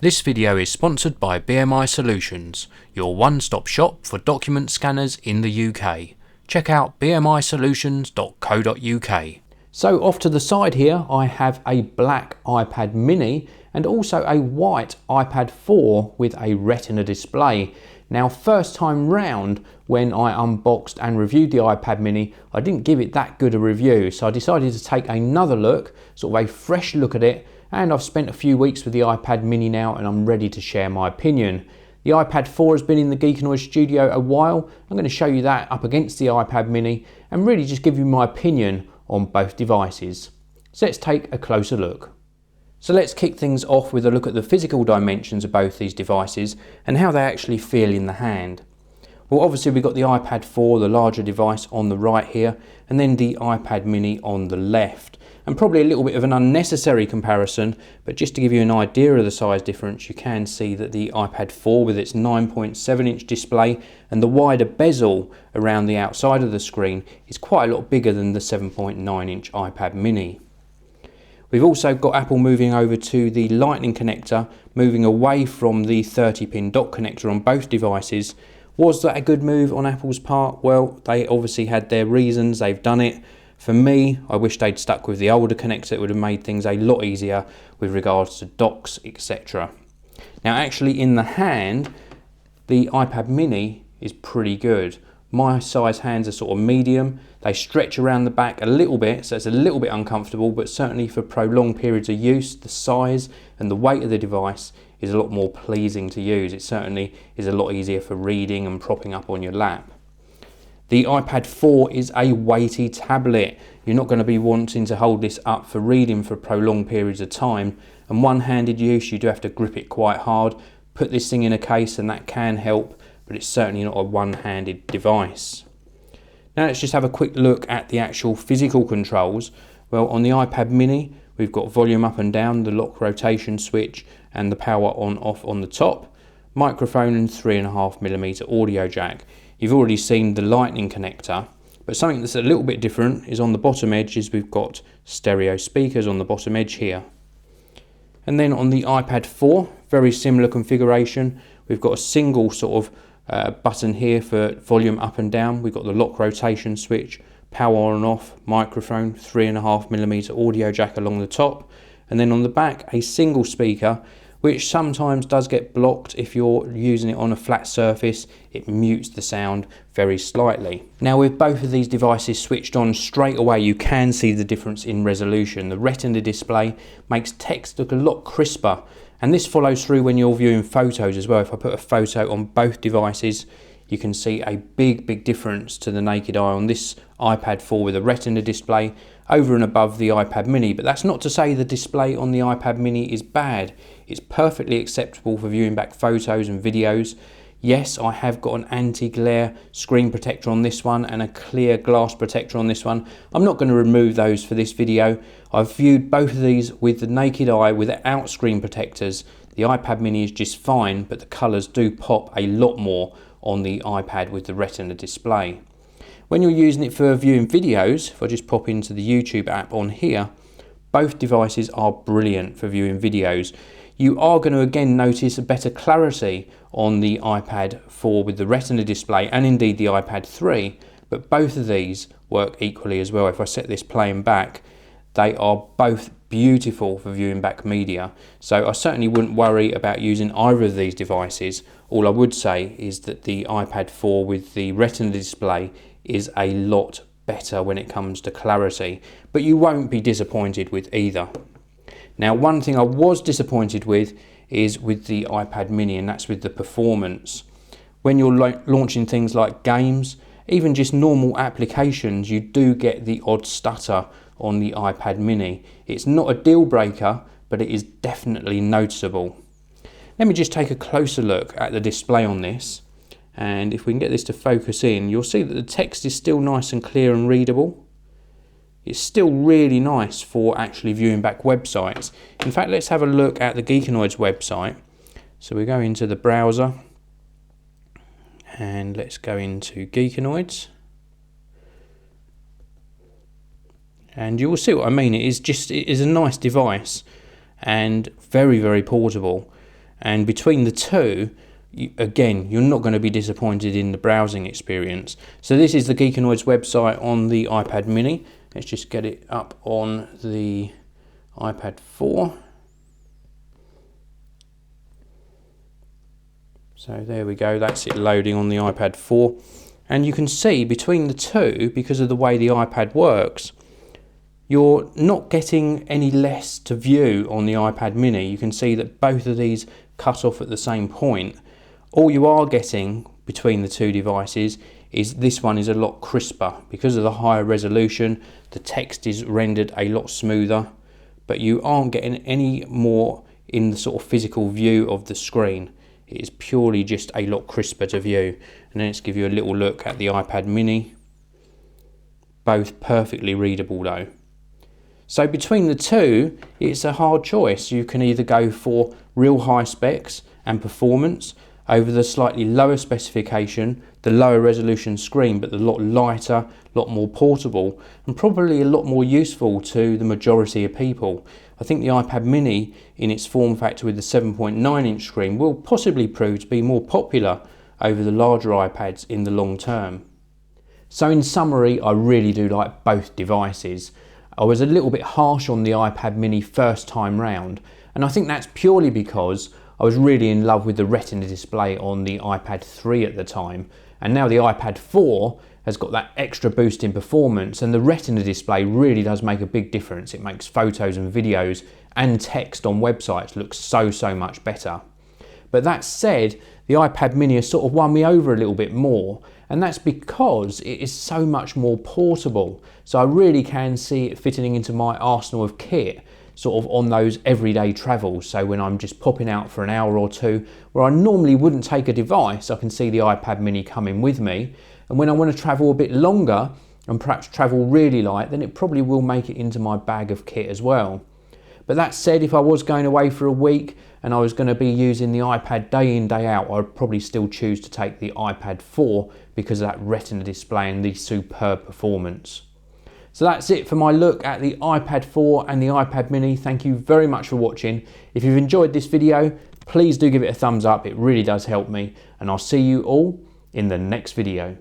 This video is sponsored by BMI Solutions, your one-stop shop for document scanners in the UK. Check out bmisolutions.co.uk. So off to the side here I have a black iPad mini and also a white iPad 4 with a Retina display. Now first time round when I unboxed and reviewed the iPad mini I didn't give it that good a review, so I decided to take another look, sort of a fresh look at it, and I've spent a few weeks with the iPad mini now and I'm ready to share my opinion. The iPad 4 has been in the Geekanoid studio a while. I'm going to show you that up against the iPad mini and really just give you my opinion on both devices. So let's take a closer look. So let's kick things off with a look at the physical dimensions of both these devices and how they actually feel in the hand. Well, obviously we've got the iPad 4, the larger device, on the right here, and then the iPad mini on the left. And probably a little bit of an unnecessary comparison, but just to give you an idea of the size difference, you can see that the iPad 4 with its 9.7 inch display and the wider bezel around the outside of the screen is quite a lot bigger than the 7.9 inch iPad mini. We've also got Apple moving over to the Lightning connector, moving away from the 30-pin dock connector on both devices. Was that a good move on Apple's part? Well, they obviously had their reasons, they've done it. For me, I wish they'd stuck with the older connector. It would have made things a lot easier with regards to docks, etc. Now actually in the hand, the iPad mini is pretty good. My size hands are sort of medium. They stretch around the back a little bit, so it's a little bit uncomfortable, but certainly for prolonged periods of use, the size and the weight of the device is a lot more pleasing to use. It certainly is a lot easier for reading and propping up on your lap. The iPad 4 is a weighty tablet. You're not going to be wanting to hold this up for reading for prolonged periods of time, and one-handed use you do have to grip it quite hard. Put this thing in a case and that can help, but it's certainly not a one-handed device. Now let's just have a quick look at the actual physical controls. Well, on the iPad mini we've got volume up and down, the lock rotation switch and the power on off on the top, microphone and 3.5mm audio jack. You've already seen the Lightning connector, but something that's a little bit different is on the bottom edge is we've got stereo speakers on the bottom edge here. And then on the iPad 4, very similar configuration. We've got a single sort of button here for volume up and down. We've got the lock rotation switch, power on and off, microphone, 3.5mm audio jack along the top. And then on the back, a single speaker, which sometimes does get blocked if you're using it on a flat surface. It mutes the sound very slightly. Now with both of these devices switched on straight away, you can see the difference in resolution. The Retina display makes text look a lot crisper, and this follows through when you're viewing photos as well. If I put a photo on both devices, you can see a big difference to the naked eye on this iPad 4 with a Retina display over and above the iPad mini. But that's not to say the display on the iPad mini is bad. It's perfectly acceptable for viewing back photos and videos. Yes, I have got an anti-glare screen protector on this one and a clear glass protector on this one. I'm not going to remove those for this video. I've viewed both of these with the naked eye without screen protectors. The iPad mini is just fine, but the colours do pop a lot more on the iPad with the Retina display. When you're using it for viewing videos, if I just pop into the YouTube app on here, both devices are brilliant for viewing videos. You are going to again notice a better clarity on the iPad 4 with the Retina display and indeed the iPad 3, but both of these work equally as well. If I set this playing back, they are both beautiful for viewing back media. So I certainly wouldn't worry about using either of these devices. All I would say is that the iPad 4 with the Retina display is a lot better when it comes to clarity, but you won't be disappointed with either. Now one thing I was disappointed with is with the iPad mini, and that's with the performance. When you're launching things like games, even just normal applications, you do get the odd stutter on the iPad mini. It's not a deal breaker, but it is definitely noticeable. Let me just take a closer look at the display on this, and if we can get this to focus in, you'll see that the text is still nice and clear and readable. It's still really nice for actually viewing back websites. In fact, let's have a look at the Geekanoids website. So we go into the browser and let's go into Geekanoids. And you will see what I mean. It is a nice device and very, very portable. And between the two, again, you're not going to be disappointed in the browsing experience. So this is the Geekanoids website on the iPad mini. Let's just get it up on the iPad 4. So there we go, that's it loading on the iPad 4. And you can see between the two, because of the way the iPad works, you're not getting any less to view on the iPad mini. You can see that both of these cut off at the same point. All you are getting between the two devices is this one is a lot crisper. Because of the higher resolution, the text is rendered a lot smoother, but you aren't getting any more in the sort of physical view of the screen. It is purely just a lot crisper to view. And then let's give you a little look at the iPad mini. Both perfectly readable though. So between the two, it's a hard choice. You can either go for real high specs and performance over the slightly lower specification, the lower resolution screen, but a lot lighter, a lot more portable, and probably a lot more useful to the majority of people. I think the iPad mini in its form factor with the 7.9 inch screen will possibly prove to be more popular over the larger iPads in the long term. So in summary, I really do like both devices. I was a little bit harsh on the iPad mini first time round, and I think that's purely because I was really in love with the Retina display on the iPad 3 at the time, and now the iPad 4 has got that extra boost in performance, and the Retina display really does make a big difference. It makes photos and videos and text on websites look so much better. But that said, the iPad mini has sort of won me over a little bit more, and that's because it is so much more portable. So I really can see it fitting into my arsenal of kit, sort of on those everyday travels. So when I'm just popping out for an hour or two, where I normally wouldn't take a device, I can see the iPad mini coming with me. And when I want to travel a bit longer, and perhaps travel really light, then it probably will make it into my bag of kit as well. But that said, if I was going away for a week and I was going to be using the iPad day in, day out, I'd probably still choose to take the iPad 4 because of that Retina display and the superb performance. So that's it for my look at the iPad 4 and the iPad mini. Thank you very much for watching. If you've enjoyed this video, please do give it a thumbs up. It really does help me, and I'll see you all in the next video.